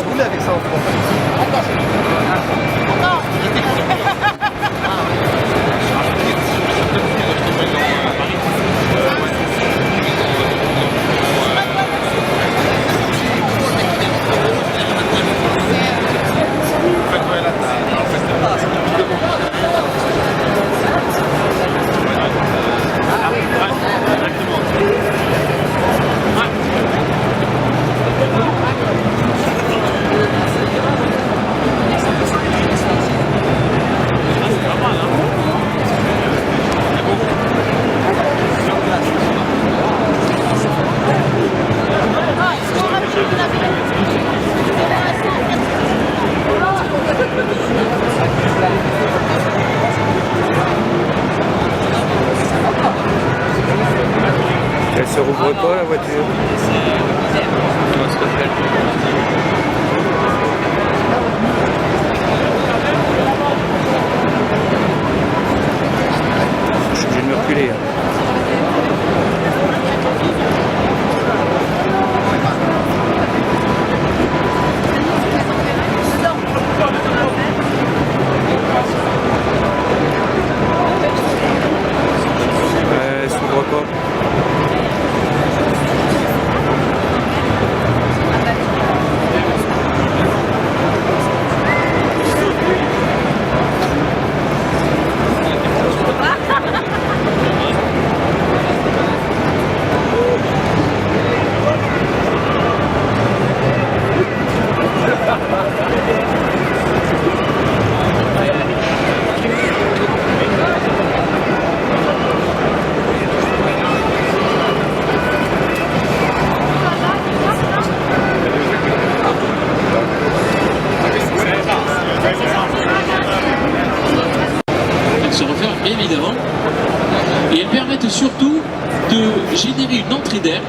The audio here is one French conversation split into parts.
peux rouler avec ça en France. Elle se rouvre pas la voiture. Je suis obligé de me reculer. Elle s'ouvre pas. Évidemment, et elles permettent surtout de générer une entrée d'air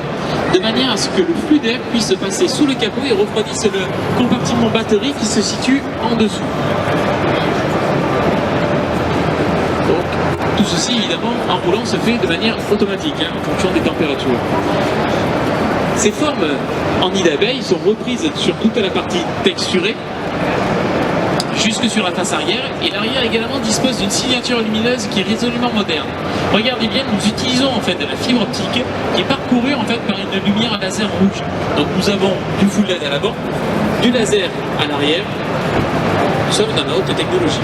de manière à ce que le flux d'air puisse se passer sous le capot et refroidisse le compartiment batterie qui se situe en dessous. Donc, tout ceci évidemment en roulant se fait de manière automatique en fonction des températures. Ces formes en nid d'abeille sont reprises sur toute la partie texturée jusque sur la face arrière, et l'arrière également dispose d'une signature lumineuse qui est résolument moderne. Regardez bien, nous utilisons en fait de la fibre optique qui est parcourue en fait par une lumière à laser rouge. Donc nous avons du full LED à l'avant, du laser à l'arrière. Nous sommes dans la haute technologie.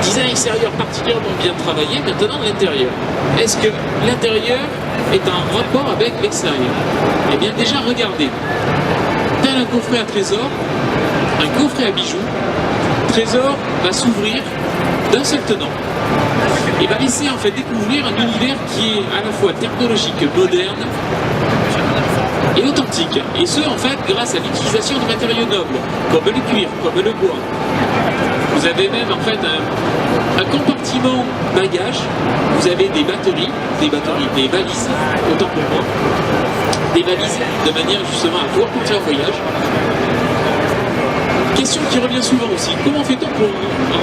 Design extérieur particulièrement bien travaillé. Maintenant l'intérieur. Est-ce que l'intérieur est en rapport avec l'extérieur? Eh bien déjà regardez. Tel un coffret à trésor, un coffret à bijoux, Trésor va s'ouvrir d'un seul tenant et va laisser en fait découvrir un univers qui est à la fois technologique, moderne et authentique. Et ce en fait grâce à l'utilisation de matériaux nobles, comme le cuir, comme le bois. Vous avez même en fait un compartiment bagage, vous avez des valises, autant pour moi, des valises de manière justement à pouvoir partir en voyage. Question qui revient souvent aussi, comment fait-on pour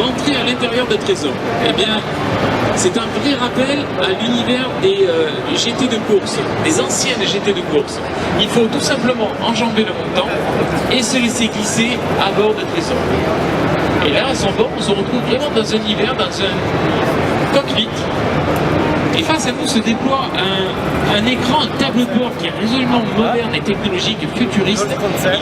rentrer à l'intérieur de Trésor? Eh bien, c'est un vrai rappel à l'univers des GT de course, des anciennes GT de course. Il faut tout simplement enjamber le montant et se laisser glisser à bord de Trésor. Et là, à son bord, on se retrouve vraiment dans un univers, dans un cockpit. Et face à nous se déploie un écran, un tableau de bord qui est résolument moderne et technologique, futuriste.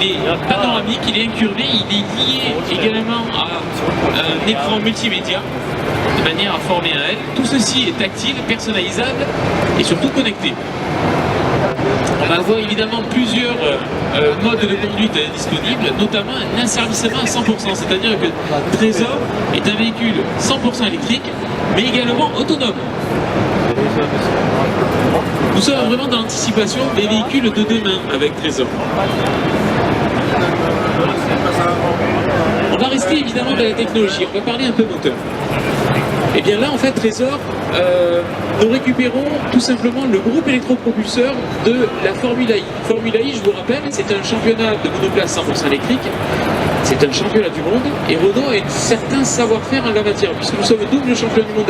Il est panoramique, il est incurvé, il est lié également à un écran multimédia de manière à former un L. Tout ceci est tactile, personnalisable et surtout connecté. On va avoir évidemment plusieurs modes de conduite disponibles, notamment un asservissement à 100%, c'est-à-dire que Trésor est un véhicule 100% électrique, mais également autonome. Nous sommes vraiment dans l'anticipation des véhicules de demain avec Trésor. On va rester évidemment dans la technologie, on va parler un peu moteur. Et bien là en fait Trésor, nous récupérons tout simplement le groupe électropropulseur de la Formula I. Formula I, je vous rappelle, c'est un championnat de monoplace 100% électrique, c'est un championnat du monde, et Renault a un certain savoir-faire en la matière, puisque nous sommes double champion du monde.